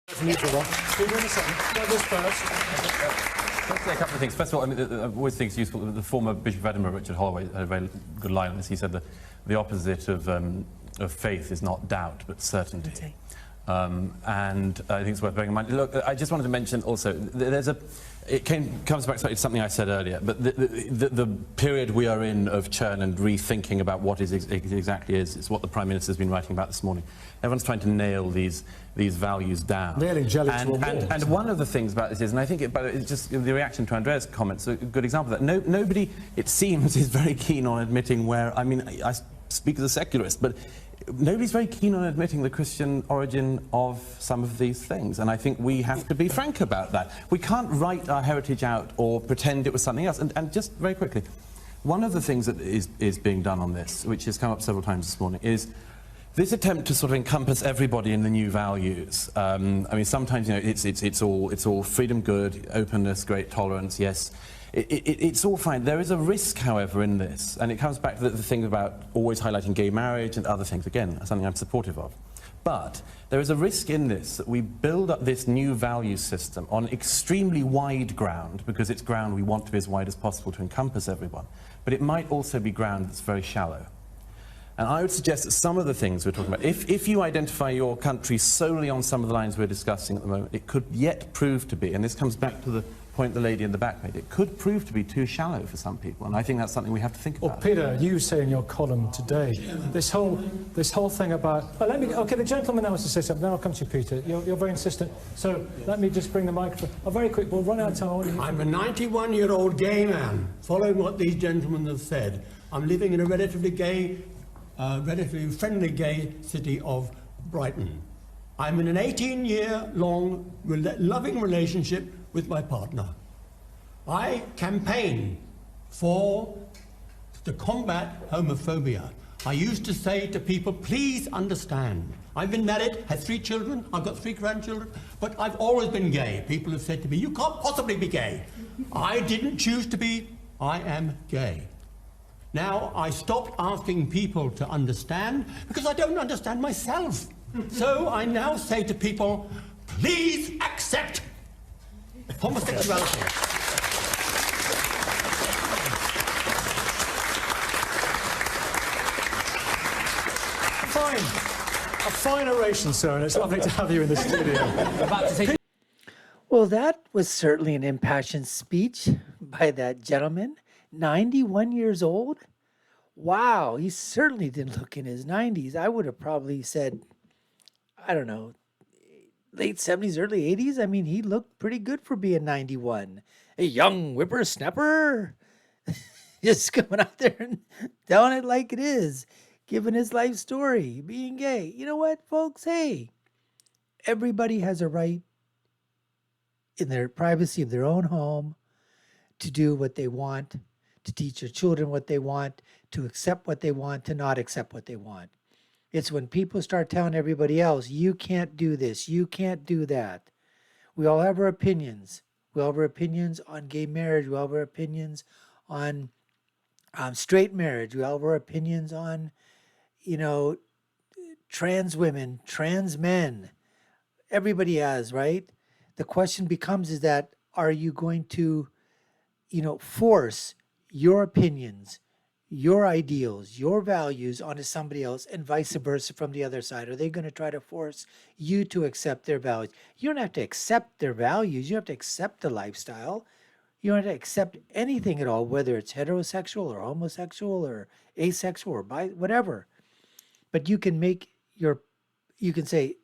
From you for a while. Peter, in a second. Go this first. Let's say a couple of things. First of all, I mean, I always think it's useful. The former Bishop of Edinburgh, Richard Holloway, had a very good line on this. He said the opposite of faith is not doubt, but certainty. And I think it's worth bearing in mind. Look, I just wanted to mention also, comes back to something I said earlier, but the period we are in of churn and rethinking about what exactly is what the Prime Minister's been writing about this morning. Everyone's trying to nail these values down. Nailing jelly to a wall. And one of the things about this is, and I think it's just the reaction to Andrea's comments, a good example of that. Nobody, it seems, is very keen on admitting where, I mean, I speak as a secularist, but nobody's very keen on admitting the Christian origin of some of these things, and I think we have to be frank about that. We can't write our heritage out or pretend it was something else. And just very quickly, one of the things that is being done on this, which has come up several times this morning, is this attempt to sort of encompass everybody in the new values. I mean, sometimes, you know, it's all freedom, good, openness, great tolerance, yes. It's all fine. There is a risk, however, in this, and it comes back to the thing about always highlighting gay marriage and other things. Again, something I'm supportive of. But there is a risk in this that we build up this new value system on extremely wide ground, because it's ground we want to be as wide as possible to encompass everyone. But it might also be ground that's very shallow. And I would suggest that some of the things we're talking about, if you identify your country solely on some of the lines we're discussing at the moment, it could yet prove to be, and this comes back to the point the lady in the back made, it could prove to be too shallow for some people, and I think that's something we have to think about. Well, Peter, you say in your column today, this whole thing about... okay, the gentleman that wants to say something, then I'll come to you, Peter. You're very insistent, so let me just bring the microphone. Oh, very quick, we'll run out of time. I'm a 91-year-old gay man, following what these gentlemen have said. I'm living in a relatively friendly gay city of Brighton. I'm in an 18-year-long loving relationship with my partner. I campaign to combat homophobia. I used to say to people, please understand. I've been married, had 3 children, I've got 3 grandchildren, but I've always been gay. People have said to me, you can't possibly be gay. I didn't choose to be, I am gay. Now, I stopped asking people to understand because I don't understand myself. So I now say to people, please accept homosexuality. Fine. A fine oration, sir, and it's lovely to have you in the studio. Well, that was certainly an impassioned speech by that gentleman. 91 years old? Wow, he certainly didn't look in his 90s. I would have probably said, I don't know, late 70s, early 80s. I mean, he looked pretty good for being 91. A young whippersnapper, just coming out there and telling it like it is, giving his life story, being gay. You know what, folks? Hey, everybody has a right in their privacy of their own home to do what they want, to teach their children what they want, to accept what they want, to not accept what they want. It's when people start telling everybody else, you can't do this, you can't do that. We all have our opinions. We all have our opinions on gay marriage. We all have our opinions on straight marriage. We all have our opinions on, you know, trans women, trans men. Everybody has, right? The question becomes is that, are you going to, force your opinions, your ideals, your values onto somebody else, and vice versa from the other side? Are they going to try to force you to accept their values? You don't have to accept their values. You have to accept the lifestyle. You don't have to accept anything at all, whether it's heterosexual or homosexual or asexual or whatever. But you can say,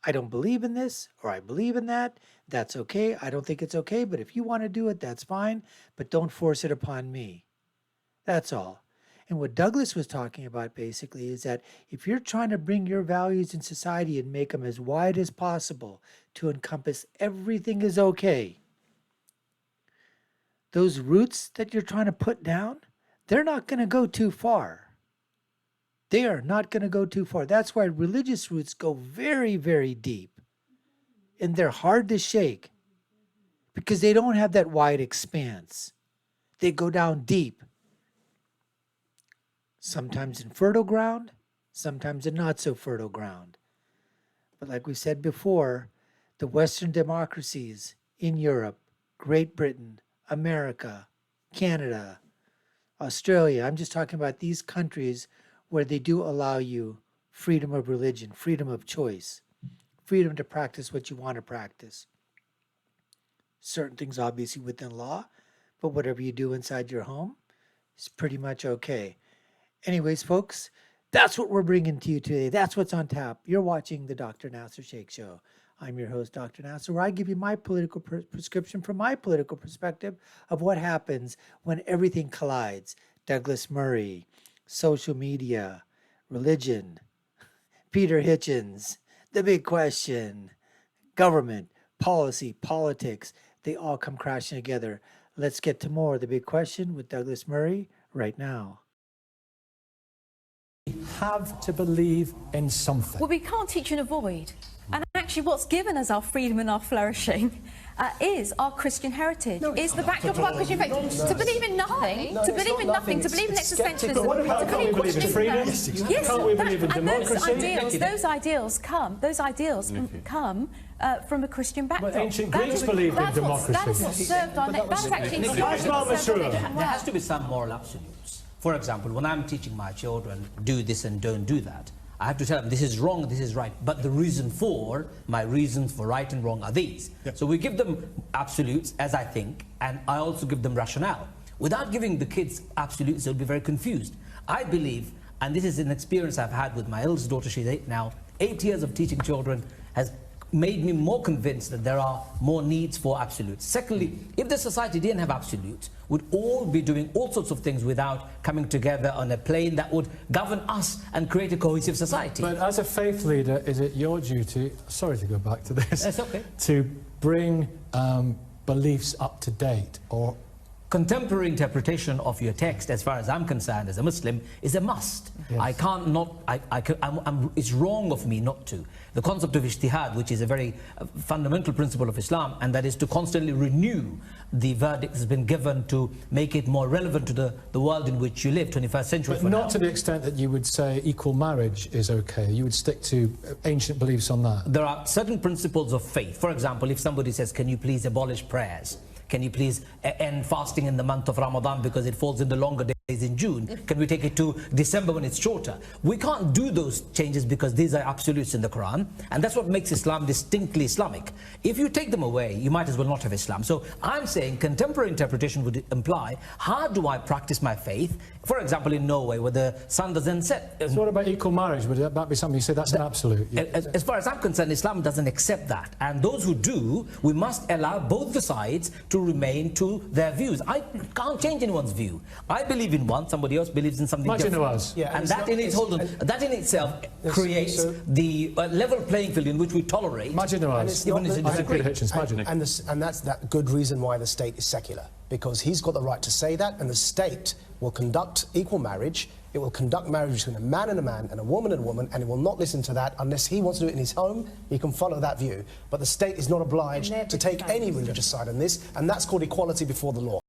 I don't believe in this, or I believe in that. That's okay. I don't think it's okay, but if you want to do it, that's fine. But don't force it upon me. That's all. And what Douglas was talking about basically is that if you're trying to bring your values in society and make them as wide as possible to encompass everything is okay, those roots that you're trying to put down, they're not going to go too far. They are not going to go too far. That's why religious roots go very, very deep. And they're hard to shake because they don't have that wide expanse. They go down deep. Sometimes in fertile ground, sometimes in not so fertile ground. But like we said before, the Western democracies in Europe, Great Britain, America, Canada, Australia, I'm just talking about these countries where they do allow you freedom of religion, freedom of choice, freedom to practice what you want to practice. Certain things obviously within law, but whatever you do inside your home is pretty much okay. Anyways, folks, that's what we're bringing to you today. That's what's on tap. You're watching the Dr. Nasir Shaikh Show. I'm your host, Dr. Nasir, where I give you my political prescription from my political perspective of what happens when everything collides. Douglas Murray, social media, religion, Peter Hitchens, the big question, government, policy, politics, they all come crashing together. Let's get to more of the big question with Douglas Murray right now. Have to believe in something. Well, we can't teach and avoid. And actually what's given us our freedom and our flourishing is our Christian heritage, is the backdrop of our Christian faith. To believe in nothing, to believe in nothing, to believe in existentialism, to believe in believe in freedom? Yes, Can't we believe in democracy? those ideals come from a Christian backdrop. But ancient Greeks believed in democracy. That's what served our that's actually There has to be some moral absolutes. For example, when I'm teaching my children, do this and don't do that, I have to tell them this is wrong, this is right, but my reasons for right and wrong are these. Yep. So we give them absolutes, as I think, and I also give them rationale. Without giving the kids absolutes, they'll be very confused. I believe, and this is an experience I've had with my eldest daughter, she's 8 now, 8 years of teaching children has made me more convinced that there are more needs for absolutes. Secondly, if the society didn't have absolutes, we'd all be doing all sorts of things without coming together on a plane that would govern us and create a cohesive society. But as a faith leader, is it your duty, sorry to go back to this, That's okay, to bring beliefs up to date? Or contemporary interpretation of your text, as far as I'm concerned, as a Muslim, is a must. Yes. I can't not, it's wrong of me not to. The concept of ijtihad, which is a very fundamental principle of Islam, and that is to constantly renew the verdict that's been given to make it more relevant to the world in which you live, 21st century. But not to the extent that you would say equal marriage is okay. You would stick to ancient beliefs on that. There are certain principles of faith. For example, if somebody says, can you please abolish prayers? Can you please end fasting in the month of Ramadan because it falls in the longer days in June? Can we take it to December when it's shorter? We can't do those changes because these are absolutes in the Quran, and that's what makes Islam distinctly Islamic. If you take them away, you might as well not have Islam. So I'm saying contemporary interpretation would imply, how do I practice my faith? For example, in Norway, where the sun doesn't set. So what about equal marriage? Would that be something you say that's an absolute? As far as I'm concerned, Islam doesn't accept that. And those who do, we must allow both the sides to remain to their views. I can't change anyone's view. I believe in one, somebody else believes in something different. Yeah, and that in itself creates the level playing field in which we tolerate. And that's that good reason why the state is secular, because he's got the right to say that, and the state will conduct equal marriage. It will conduct marriage between a man and a woman and a woman, and it will not listen to that unless he wants to do it in his home. He can follow that view. But the state is not obliged to take any religious side on this, and that's called equality before the law.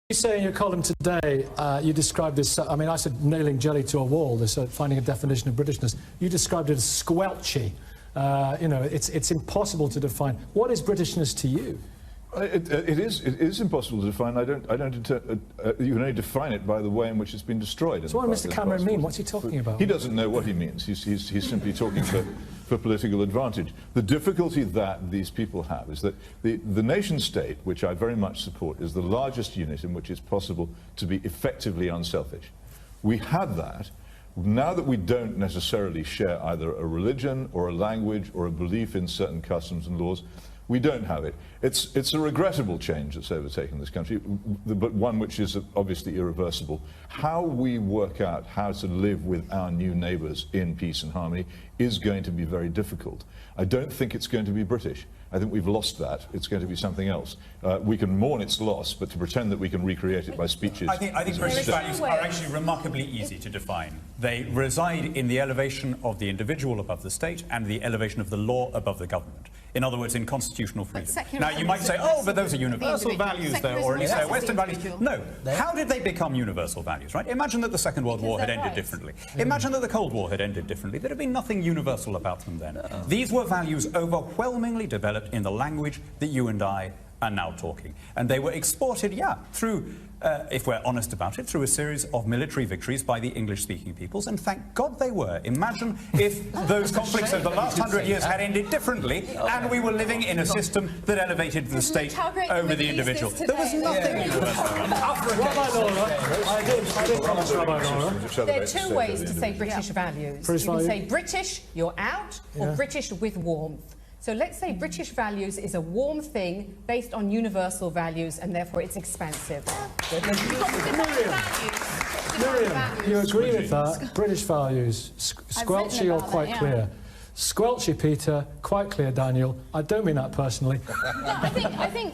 You say in your column today, you described this, I mean, I said nailing jelly to a wall, this finding a definition of Britishness. You described it as squelchy. You know, it's impossible to define. What is Britishness to you? It is impossible to define. You can only define it by the way in which it's been destroyed. So what does Mr. Cameron mean? What's he talking about? He doesn't know what he means. He's simply talking for political advantage. The difficulty that these people have is that the nation state, which I very much support, is the largest unit in which it's possible to be effectively unselfish. We have that. Now that we don't necessarily share either a religion or a language or a belief in certain customs and laws, we don't have it. It's a regrettable change that's overtaken this country, but one which is obviously irreversible. How we work out how to live with our new neighbours in peace and harmony is going to be very difficult. I don't think it's going to be British. I think we've lost that. It's going to be something else. We can mourn its loss, but to pretend that we can recreate it by speeches... I think British values are actually remarkably easy to define. They reside in the elevation of the individual above the state and the elevation of the law above the government. In other words, in constitutional freedom. secular Now, you might say, oh, but those are universal values, though, or at least they're Western values. No. How did they become universal values, right? Imagine that the Second World War had ended differently. Imagine that the Cold War had ended differently. There'd have been nothing universal about them then. These were values overwhelmingly developed in the language that you and I are now talking. And they were exported, through, if we're honest about it, through a series of military victories by the English-speaking peoples, and thank God they were. Imagine if those conflicts of the last 100 years had ended differently, and we were living in a system that elevated the state over the individual. There was nothing universal. Rabbi Laura, I did promise Rabbi Laura. There are two ways to say British values. British You can value. say British, you're out, or British with warmth. So let's say British values is a warm thing based on universal values, and therefore it's expansive. Miriam, you agree with that? British values, squelchy or quite clear? Squelchy, Peter, quite clear, Daniel. I don't mean that personally. I think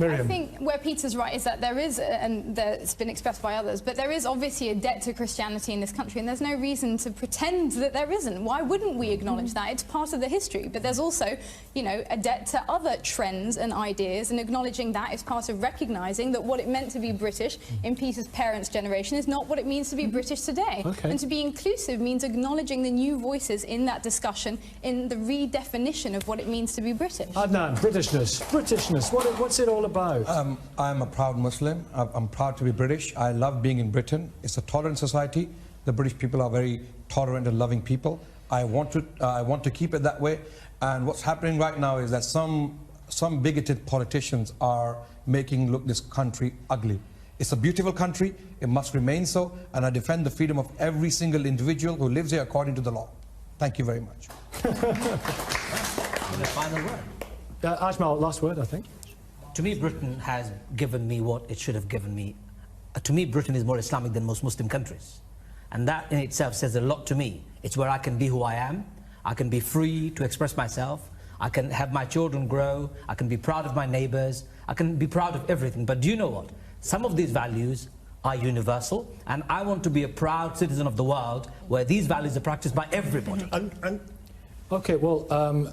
where Peter's right is that there is, and it's been expressed by others, but there is obviously a debt to Christianity in this country, and there's no reason to pretend that there isn't. Why wouldn't we acknowledge that? It's part of the history, but there's also, you know, a debt to other trends and ideas, and acknowledging that is part of recognising that what it meant to be British in Peter's parents' generation is not what it means to be British today. Okay. And to be inclusive means acknowledging the new voices in that discussion, in the redefinition of what it means to be British. Adnan, Britishness, what's it all about? I'm a proud Muslim. I'm proud to be British. I love being in Britain. It's a tolerant society. The British people are very tolerant and loving people. I want to keep it that way. And what's happening right now is that some bigoted politicians are making look this country ugly. It's a beautiful country. It must remain so. And I defend the freedom of every single individual who lives here according to the law. Thank you very much. The final word. Ajmal, last word, I think. To me, Britain has given me what it should have given me. To me, Britain is more Islamic than most Muslim countries. And that in itself says a lot to me. It's where I can be who I am. I can be free to express myself. I can have my children grow. I can be proud of my neighbors. I can be proud of everything. But do you know what? Some of these values are universal, and I want to be a proud citizen of the world where these values are practiced by everybody. Okay, well,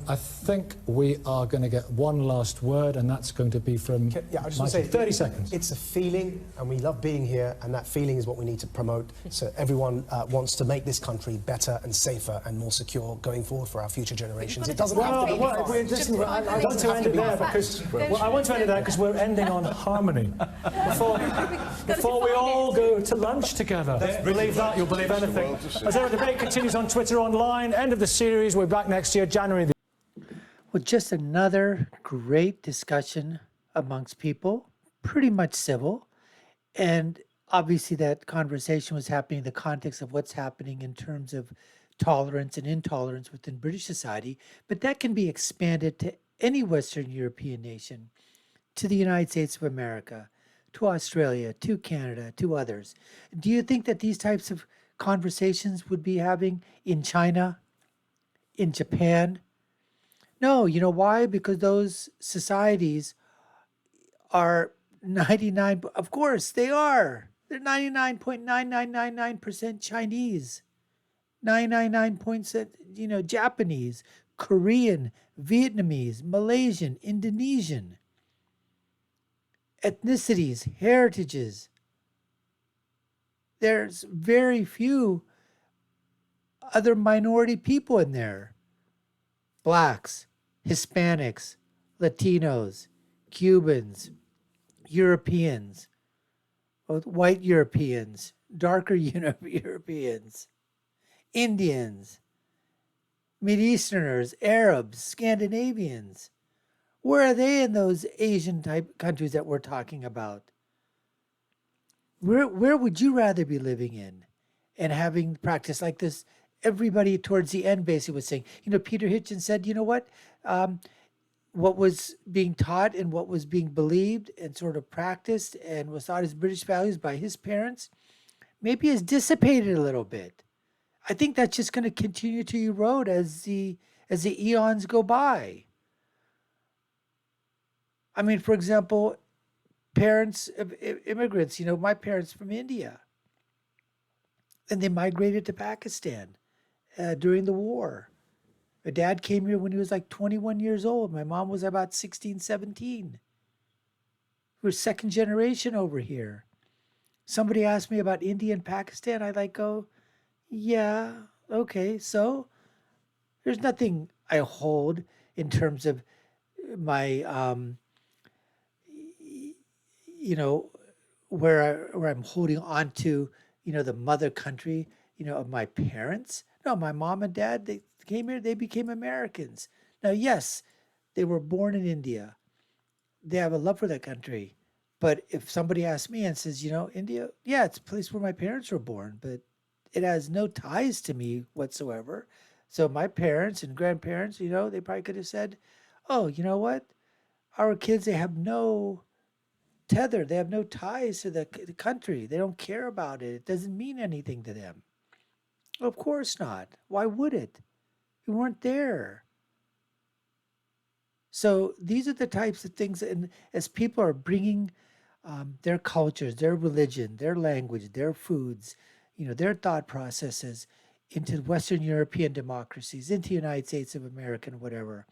I think we are going to get one last word, and that's going to be from I just want to say, 30 seconds. It's a feeling, and we love being here, and that feeling is what we need to promote. So everyone wants to make this country better and safer and more secure going forward for our future generations. It doesn't have to be I want to end it there because we're ending on harmony. Before we all go to lunch together. Believe that, you'll believe anything. As our debate continues on Twitter online, end of the series, we're back next year, January. Well, just another great discussion amongst people, pretty much civil. And obviously that conversation was happening in the context of what's happening in terms of tolerance and intolerance within British society. But that can be expanded to any Western European nation, to the United States of America, to Australia, to Canada, to others. Do you think that these types of conversations would be having in China, in Japan? No, you know why? Because those societies are 99, of course they are. They're 99.9999% Chinese, 99.9%, Japanese, Korean, Vietnamese, Malaysian, Indonesian. Ethnicities, heritages. There's very few other minority people in there. Blacks, Hispanics, Latinos, Cubans, Europeans, white Europeans, darker Europeans, Indians, Mideasterners, Arabs, Scandinavians. Where are they in those Asian type countries that we're talking about? Where would you rather be living in and having practice like this? Everybody towards the end basically was saying, Peter Hitchens said, you know what was being taught and what was being believed and sort of practiced and was thought as British values by his parents, maybe has dissipated a little bit. I think that's just going to continue to erode as the eons go by. I mean, for example, parents of immigrants, my parents from India, and they migrated to Pakistan during the war. My dad came here when he was like 21 years old. My mom was about 16, 17. We're second generation over here. Somebody asked me about India and Pakistan. I like go, yeah, okay. So there's nothing I hold in terms of my, you know, where I'm holding on to, you know, the mother country, you know, of my parents. No, my mom and dad, they came here, they became Americans. Now, yes, they were born in India. They have a love for that country. But if somebody asks me and says, you know, India, yeah, it's a place where my parents were born, but it has no ties to me whatsoever. So my parents and grandparents, you know, they probably could have said, oh, you know what? Our kids, they have no tether. They have no ties to the country. They don't care about it. It doesn't mean anything to them. Of course not. Why would it? You weren't there. So these are the types of things, and as people are bringing their cultures, their religion, their language, their foods, you know, their thought processes into Western European democracies, into the United States of America, and whatever.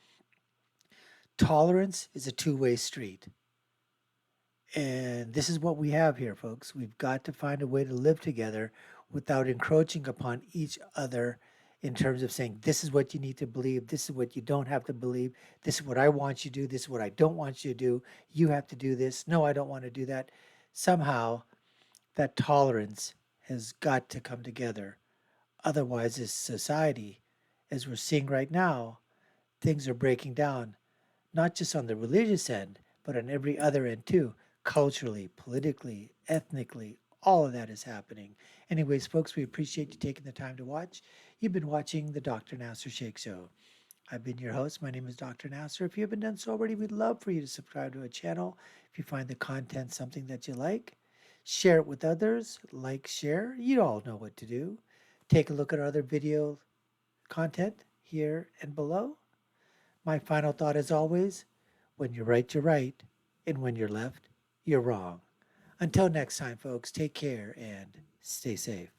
Tolerance is a two-way street. And this is what we have here, folks. We've got to find a way to live together without encroaching upon each other in terms of saying, this is what you need to believe, this is what you don't have to believe, this is what I want you to do, this is what I don't want you to do, you have to do this, no, I don't want to do that. Somehow, that tolerance has got to come together. Otherwise, this society, as we're seeing right now, things are breaking down, not just on the religious end, but on every other end too. Culturally, politically, ethnically, all of that is happening. Anyways, folks, we appreciate you taking the time to watch. You've been watching the Dr. Nasir Shaikh Show. I've been your host. My name is Dr. Nasir. If you haven't done so already, we'd love for you to subscribe to our channel. If you find the content something that you like, share it with others. Like, share. You all know what to do. Take a look at our other video content here and below. My final thought, as always, when you're right, and when you're left, you're wrong. Until next time, folks, take care and stay safe.